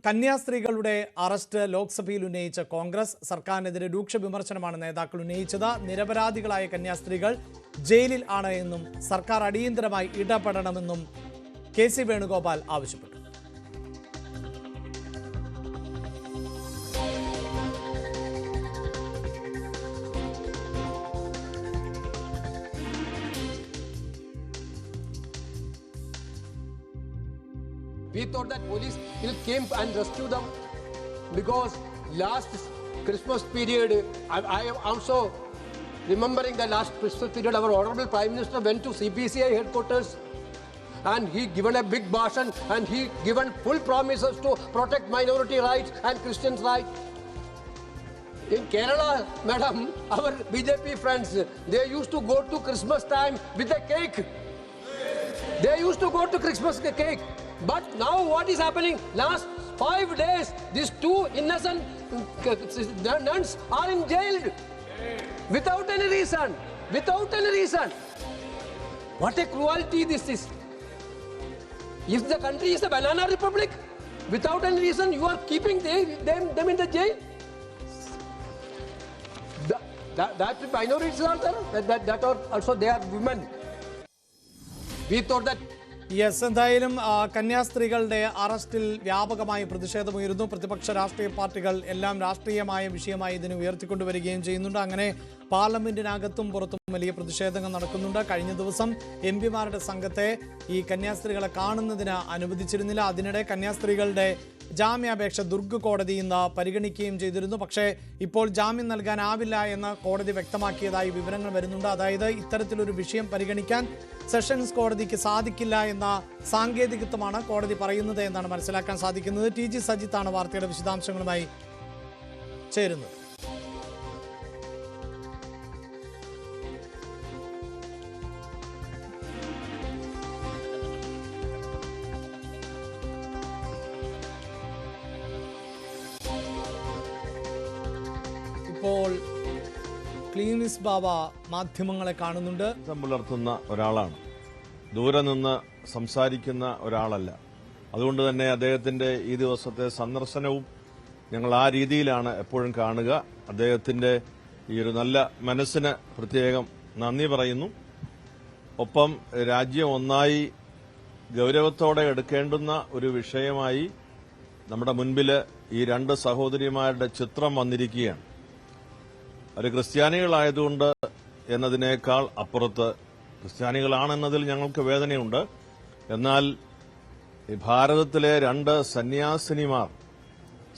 കന്യാസ്ത്രീകളുടെ arrest ലോക്സഭയിൽ ഉന്നയിച്ച കോൺഗ്രസ് സർക്കാരിനെതിരെ രൂക്ഷ വിമർശനമാണ് നേതാക്കൾ ഉന്നയിച്ചത്. നിരപരാധികളായ കന്യാസ്ത്രീകൾ ജയിലിൽ ആണ് എന്നും സർക്കാർ അടിയന്തരമായി ഇടപെടണമെന്നും കെ.സി. വേണുഗോപാൽ ആവശ്യപ്പെട്ടു. We thought that police will came and rescue them because last Christmas period, I am also remembering the last Christmas period, our Honorable Prime Minister went to CPCI headquarters and he given a big bhasan and he given full promises to protect minority rights and Christians' rights. In Kerala, madam, our BJP friends, they used to go to Christmas time with a cake. They used to go to Christmas cake. But now what is happening? Last 5 days, these two innocent nuns are in jail without any reason. Without any reason. What a cruelty this is. If the country is a banana republic, without any reason you are keeping them in the jail. That minorities are there. That are also they are women. We thought that. Yes, എന്തായാലും കന്യാസ്ത്രീകളുടെ അറസ്റ്റിൽ വ്യാപകമായ പ്രതിഷേധമുയരുന്നു. പ്രതിപക്ഷ രാഷ്ട്രീയ പാർട്ടികൾ എല്ലാം രാഷ്ട്രീയമായ വിഷയമായി ഇതിനെ ഉയർത്തിക്കൊണ്ടുവരികയും ചെയ്യുന്നുണ്ട്. അങ്ങനെ പാർലമെന്റിനകത്തും പുറത്തും വലിയ പ്രതിഷേധങ്ങൾ നടക്കുന്നുണ്ട്. കഴിഞ്ഞ ദിവസം എംപിമാരുടെ സംഘത്തെ ഈ കന്യാസ്ത്രീകളെ കാണുന്നതിന് അനുവദിച്ചിരുന്നില്ല. അതിനിടെ കന്യാസ്ത്രീകളുടെ ജാമ്യാപേക്ഷ ദുർഗ് കോടതി ഇന്ന് പരിഗണിക്കുകയും ചെയ്തിരുന്നു. പക്ഷേ ഇപ്പോൾ ജാമ്യം നൽകാനാവില്ല എന്ന് കോടതി വ്യക്തമാക്കിയതായി വിവരങ്ങൾ വരുന്നുണ്ട്. അതായത് ഇത്തരത്തിലൊരു വിഷയം പരിഗണിക്കാൻ സെഷൻസ് കോടതിക്ക് സാധിക്കില്ല എന്ന സാങ്കേതികത്വമാണ് കോടതി പറയുന്നത് എന്നാണ് മനസ്സിലാക്കാൻ സാധിക്കുന്നത്. ടി.ജി. സജിത്താണ് വാർത്തയുടെ വിശദാംശങ്ങളുമായി ചേരുന്നത്. ഇപ്പോൾ ക്ലീനിസ് ബാബ മാധ്യമങ്ങളെ കാണുന്നുണ്ട്. പുലർത്തുന്ന ഒരാളാണ്, ദൂരെ നിന്ന് സംസാരിക്കുന്ന ഒരാളല്ല. അതുകൊണ്ട് തന്നെ അദ്ദേഹത്തിന്റെ ഈ ദിവസത്തെ സന്ദർശനവും ഞങ്ങൾ ആ രീതിയിലാണ് എപ്പോഴും കാണുക. അദ്ദേഹത്തിന്റെ ഈ ഒരു നല്ല മനസ്സിന് പ്രത്യേകം നന്ദി പറയുന്നു. ഒപ്പം രാജ്യം ഒന്നായി ഗൌരവത്തോടെ എടുക്കേണ്ടുന്ന ഒരു വിഷയമായി നമ്മുടെ മുൻപിൽ ഈ രണ്ട് സഹോദരിമാരുടെ ചിത്രം വന്നിരിക്കുകയാണ്. അവർ ക്രിസ്ത്യാനികളായതുകൊണ്ട് എന്നതിനേക്കാൾ അപ്പുറത്ത് ക്രിസ്ത്യാനികളാണെന്നതിൽ ഞങ്ങൾക്ക് വേദനയുണ്ട്. എന്നാൽ ഭാരതത്തിലെ രണ്ട് സന്യാസിനിമാർ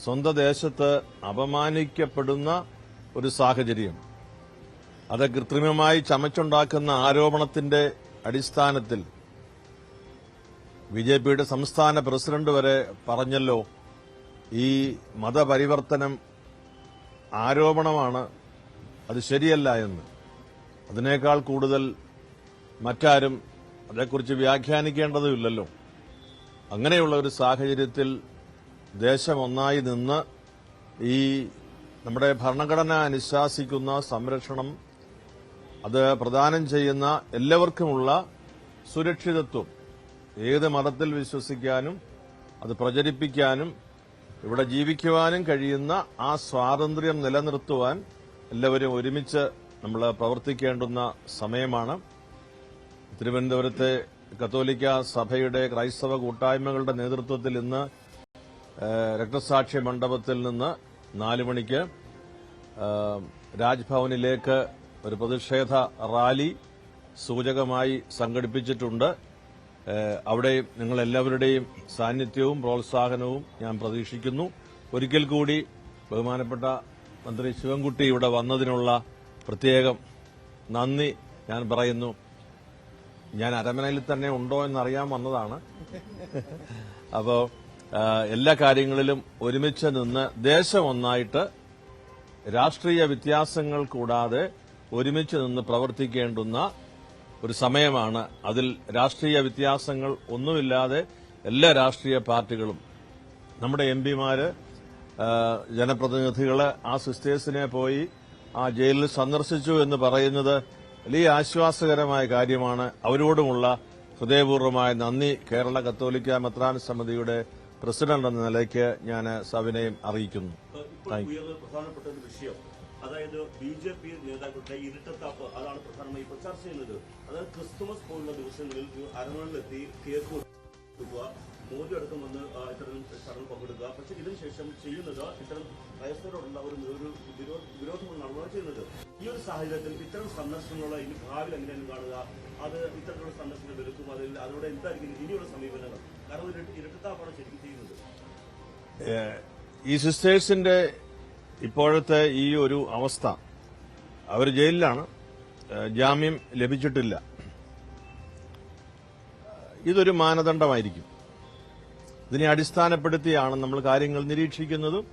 സ്വന്തം ദേശത്ത് അപമാനിക്കപ്പെടുന്ന ഒരു സാഹചര്യം, അത് കൃത്രിമമായി ചമച്ചുണ്ടാക്കുന്ന ആരോപണത്തിന്റെ അടിസ്ഥാനത്തിൽ ബിജെപിയുടെ സംസ്ഥാന പ്രസിഡന്റ് വരെ പറഞ്ഞല്ലോ, ഈ മതപരിവർത്തനം ആരോപണമാണ്, അത് ശരിയല്ല എന്ന്. അതിനേക്കാൾ കൂടുതൽ മറ്റാരും അതേക്കുറിച്ച് വ്യാഖ്യാനിക്കേണ്ടതുമില്ലല്ലോ. അങ്ങനെയുള്ള ഒരു സാഹചര്യത്തിൽ ദേശം ഒന്നായി നിന്ന് ഈ നമ്മുടെ ഭരണഘടന അനുശാസിക്കുന്ന സംരക്ഷണം, അത് പ്രദാനം ചെയ്യുന്ന എല്ലാവർക്കുമുള്ള സുരക്ഷിതത്വം, ഏത് മതത്തിൽ വിശ്വസിക്കാനും അത് പ്രചരിപ്പിക്കാനും ഇവിടെ ജീവിക്കുവാനും കഴിയുന്ന ആ സ്വാതന്ത്ര്യം നിലനിർത്തുവാൻ എല്ലാവരും ഒരുമിച്ച് നമ്മൾ പ്രവർത്തിക്കേണ്ടുന്ന സമയമാണ്. തിരുവനന്തപുരത്തെ കത്തോലിക്ക സഭയുടെ ക്രൈസ്തവ കൂട്ടായ്മകളുടെ നേതൃത്വത്തിൽ ഇന്ന് രക്തസാക്ഷി മണ്ഡപത്തിൽ നിന്ന് 4 മണിക്ക് രാജ്ഭവനിലേക്ക് ഒരു പ്രതിഷേധ റാലി സൂചകമായി സംഘടിപ്പിച്ചിട്ടുണ്ട്. അവിടെ നിങ്ങളെല്ലാവരുടെയും സാന്നിധ്യവും പ്രോത്സാഹനവും ഞാൻ പ്രതീക്ഷിക്കുന്നു. ഒരിക്കൽ കൂടി ബഹുമാനപ്പെട്ട മന്ത്രി ശിവൻകുട്ടി ഇവിടെ വന്നതിനുള്ള പ്രത്യേകം നന്ദി ഞാൻ പറയുന്നു. ഞാൻ അരമനയിൽ തന്നെ ഉണ്ടോ എന്നറിയാൻ വന്നതാണ്. അപ്പോൾ എല്ലാ കാര്യങ്ങളിലും ഒരുമിച്ച് നിന്ന് ദേശം ഒന്നായിട്ട് രാഷ്ട്രീയ വ്യത്യാസങ്ങൾ കൂടാതെ ഒരുമിച്ച് നിന്ന് പ്രവർത്തിക്കേണ്ടുന്ന ഒരു സമയമാണ്. അതിൽ രാഷ്ട്രീയ വ്യത്യാസങ്ങൾ ഒന്നുമില്ലാതെ എല്ലാ രാഷ്ട്രീയ പാർട്ടികളും, നമ്മുടെ എംപിമാര്, ജനപ്രതിനിധികള് ആ സിസ്റ്റേഴ്സിനെ പോയി ആ ജയിലിൽ സന്ദർശിച്ചു എന്ന് പറയുന്നത് വലിയ ആശ്വാസകരമായ കാര്യമാണ്. അവരോടുമുള്ള ഹൃദയപൂർവ്വമായ നന്ദി കേരള കത്തോലിക്ക മെത്രാൻ സമിതിയുടെ പ്രസിഡന്റ് എന്ന നിലയ്ക്ക് ഞാൻ സവിനയം അറിയിക്കുന്നു. ഇപ്പോൾ ഉയർന്ന പ്രധാനപ്പെട്ട ഒരു വിഷയം, അതായത് BJP നേതാക്കളുടെ ഇരട്ടത്താപ്പ്, അതാണ് പ്രധാനമായി ഇപ്പോൾ ചർച്ച ചെയ്യുന്നത്. അതായത് ക്രിസ്തുമസ് പോലുള്ള ദിവസങ്ങളിൽ അരങ്ങളിലെത്തി കേക്ക് കൊടുക്കുക, മോദി അടക്കം വന്ന് ഇത്തരം ചടങ്ങിൽ പങ്കെടുക്കുക. പക്ഷേ ഇതിനുശേഷം ചെയ്യുന്നത് ഇത്തരം ക്രൈസ്തവരോടുള്ള ഒരു വിരോധമാണ് ചെയ്യുന്നത്. ഈ ഒരു സാഹചര്യത്തിൽ ഇത്തരം സന്ദർശനങ്ങളുള്ള ഇനി ഭാവിയിൽ എങ്ങനെയാണ് കാണുക? അത് ഇത്തരത്തിലുള്ള സന്ദർശനം വെറുക്കും, അതിലൂടെ എന്തായിരിക്കും ഇനിയുള്ള സമീപനങ്ങൾ? കാരണം ഒരു ഇരട്ടത്താപ്പാണ് ശരിക്കും ചെയ്യുന്നത്. ഈ സിസ്റ്റേഴ്സിന്റെ ഇപ്പോഴത്തെ ഈ ഒരു അവസ്ഥ, അവർ ജയിലിലാണ്, ജാമ്യം ലഭിച്ചിട്ടില്ല. ഇതൊരു മാനദണ്ഡമായിരിക്കും. ഇതിനെ അടിസ്ഥാനപ്പെടുത്തിയാണ് നമ്മൾ കാര്യങ്ങൾ നിരീക്ഷിക്കുന്നതും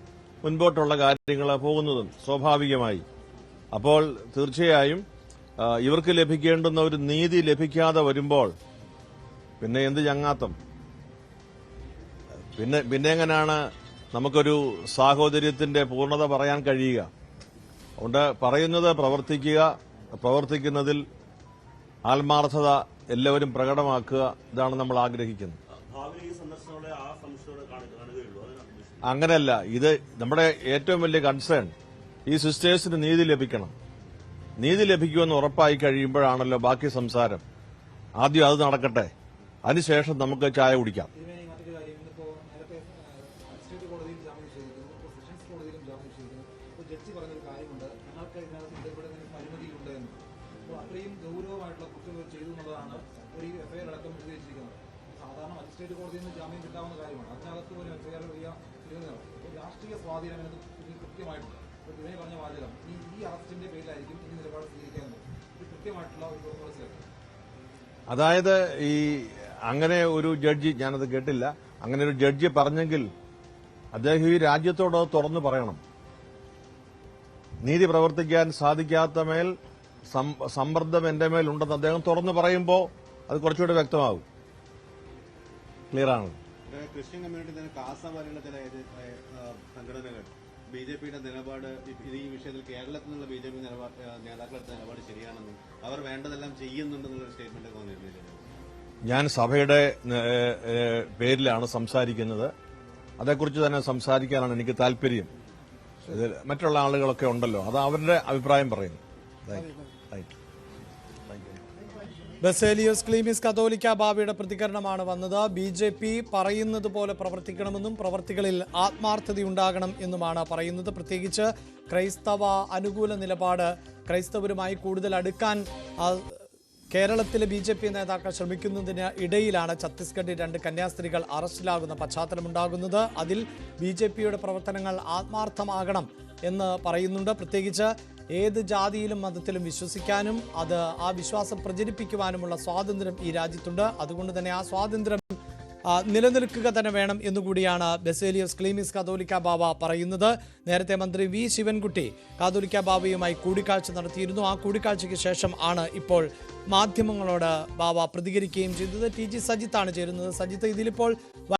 മുൻപോട്ടുള്ള കാര്യങ്ങൾ പോകുന്നതും സ്വാഭാവികമായി. അപ്പോൾ തീർച്ചയായും ഇവർക്ക് ലഭിക്കേണ്ടുന്ന ഒരു നീതി ലഭിക്കാതെ വരുമ്പോൾ പിന്നെ എന്ത് ചങ്ങാത്തം? പിന്നെ എങ്ങനെയാണ് നമുക്കൊരു സാഹോദര്യത്തിന്റെ പൂർണ്ണത പറയാൻ കഴിയുക? അതുകൊണ്ട് പറയുന്നത് പ്രവർത്തിക്കുക, പ്രവർത്തിക്കുന്നതിൽ ആത്മാർത്ഥത എല്ലാവരും പ്രകടമാക്കുക, ഇതാണ് നമ്മൾ ആഗ്രഹിക്കുന്നത്. അങ്ങനെയല്ല, ഇത് നമ്മുടെ ഏറ്റവും വലിയ കൺസേൺ ഈ സിസ്റ്റേഴ്സിന് നീതി ലഭിക്കണം. നീതി ലഭിക്കുമെന്ന് ഉറപ്പായി കഴിയുമ്പോഴാണല്ലോ ബാക്കി സംസാരം. ആദ്യം അത് നടക്കട്ടെ, അതിനുശേഷം നമുക്ക് ചായ കുടിക്കാം. ജഡ്ജി പറഞ്ഞൊരു കാര്യമുണ്ട്, ഞങ്ങൾക്ക് ഇതിനകത്ത് ഇവിടെ പരിമിതിയുണ്ട് എന്ന്. അപ്പോൾ അത്രയും ഗൗരവമായിട്ടുള്ള കുറ്റങ്ങൾ ചെയ്തു എന്നുള്ളതാണ് ഒരു എഫ്ഐആർ അടക്കം നിർദ്ദേശിച്ചിരിക്കുന്നത്. സാധാരണ മജിസ്ട്രേറ്റ് കോടതിയിൽ നിന്ന് ജാമ്യം കിട്ടാവുന്ന കാര്യമാണ്, അതിനകത്ത് ഒരു എഫ്ഐആർ തിരുവനന്തപുരം. അപ്പോൾ രാഷ്ട്രീയ സ്വാധീനം ഇതിൽ കൃത്യമായിട്ടുണ്ട്. ഇപ്പോൾ ഇതിനെ പറഞ്ഞ വാചകം ഈ അറസ്റ്റിന്റെ പേരിലായിരിക്കും ഇനി നിലപാട് സ്വീകരിക്കുന്നത്. ഇത് കൃത്യമായിട്ടുള്ള ഒരു മനസ്സിലാക്കി. അതായത് ഈ അങ്ങനെ ഒരു ജഡ്ജി, ഞാനത് കേട്ടില്ല, അങ്ങനെ ഒരു ജഡ്ജി പറഞ്ഞെങ്കിൽ അദ്ദേഹം ഈ രാജ്യത്തോട് തുറന്നു പറയണം. നീതി പ്രവർത്തിക്കാൻ സാധിക്കാത്ത മേൽ സമ്മർദ്ദം എന്റെ മേലുണ്ടെന്ന് അദ്ദേഹം തുറന്നു പറയുമ്പോൾ അത് കുറച്ചുകൂടെ വ്യക്തമാകും. ക്ലിയറാണ്. ക്രിസ്ത്യൻ കമ്മ്യൂണിറ്റി തന്നെ കാസ പോലെയുള്ള ചില സംഘടനകൾ BJPയുടെ നിലപാട് ഈ വിഷയത്തിൽ കേരളത്തിൽ നിന്നുള്ള BJP നേതാക്കളെടുത്ത നിലപാട് ശരിയാണെന്നും അവർ വേണ്ടതെല്ലാം ചെയ്യുന്നുണ്ടെന്നുള്ള സ്റ്റേറ്റ്മെന്റ് തോന്നിയിരുന്നു. ഞാൻ സഭയുടെ പേരിലാണ് സംസാരിക്കുന്നത്. അതേക്കുറിച്ച് തന്നെ സംസാരിക്കാനാണ് എനിക്ക് താല്പര്യം. ഇതിൽ മറ്റുള്ള ആളുകളൊക്കെ ഉണ്ടല്ലോ, അത് അവരുടെ അഭിപ്രായം പറയുന്നു. ബസേലിയോസ് ക്ലീമിസ് കത്തോലിക്ക ബാവയുടെ പ്രതികരണമാണ് വന്നത്. BJP പറയുന്നത് പോലെ പ്രവർത്തിക്കണമെന്നും പ്രവർത്തികളിൽ ആത്മാർത്ഥതയുണ്ടാകണം എന്നുമാണ് പറയുന്നത്. പ്രത്യേകിച്ച് ക്രൈസ്തവ അനുകൂല നിലപാട്, ക്രൈസ്തവരുമായി കൂടുതൽ അടുക്കാൻ കേരളത്തിലെ BJP നേതാക്കൾ ശ്രമിക്കുന്നതിന് ഇടയിലാണ് ഛത്തീസ്ഗഡിൽ 2 കന്യാസ്ത്രീകൾ അറസ്റ്റിലാകുന്ന പശ്ചാത്തലമുണ്ടാകുന്നത്. അതിൽ BJPയുടെ പ്രവർത്തനങ്ങൾ ആത്മാർത്ഥമാകണം എന്ന് പറയുന്നുണ്ട്. പ്രത്യേകിച്ച് ഏത് ജാതിയിലും മതത്തിലും വിശ്വസിക്കാനും ആ വിശ്വാസം പ്രചരിപ്പിക്കുവാനുമുള്ള സ്വാതന്ത്ര്യം ഈ രാജ്യത്തുണ്ട്. അതുകൊണ്ട് തന്നെ ആ സ്വാതന്ത്ര്യം നിലനിൽക്കുക തന്നെ വേണം എന്നുകൂടിയാണ് ബസേലിയോസ് ക്ലീമിസ് കാതോലിക്ക ബാവ പറയുന്നത്. നേരത്തെ മന്ത്രി വി ശിവൻകുട്ടി കാതോലിക്ക ബാവയുമായി കൂടിക്കാഴ്ച നടത്തിയിരുന്നു. ആ കൂടിക്കാഴ്ചയ്ക്ക് ശേഷം ആണ് ഇപ്പോൾ മാധ്യമങ്ങളോട് ബാവ പ്രതികരിക്കുകയും ചെയ്തത്. TG സജിത്താണ് ചേരുന്നത്. സജിത്ത്, ഇതിലിപ്പോൾ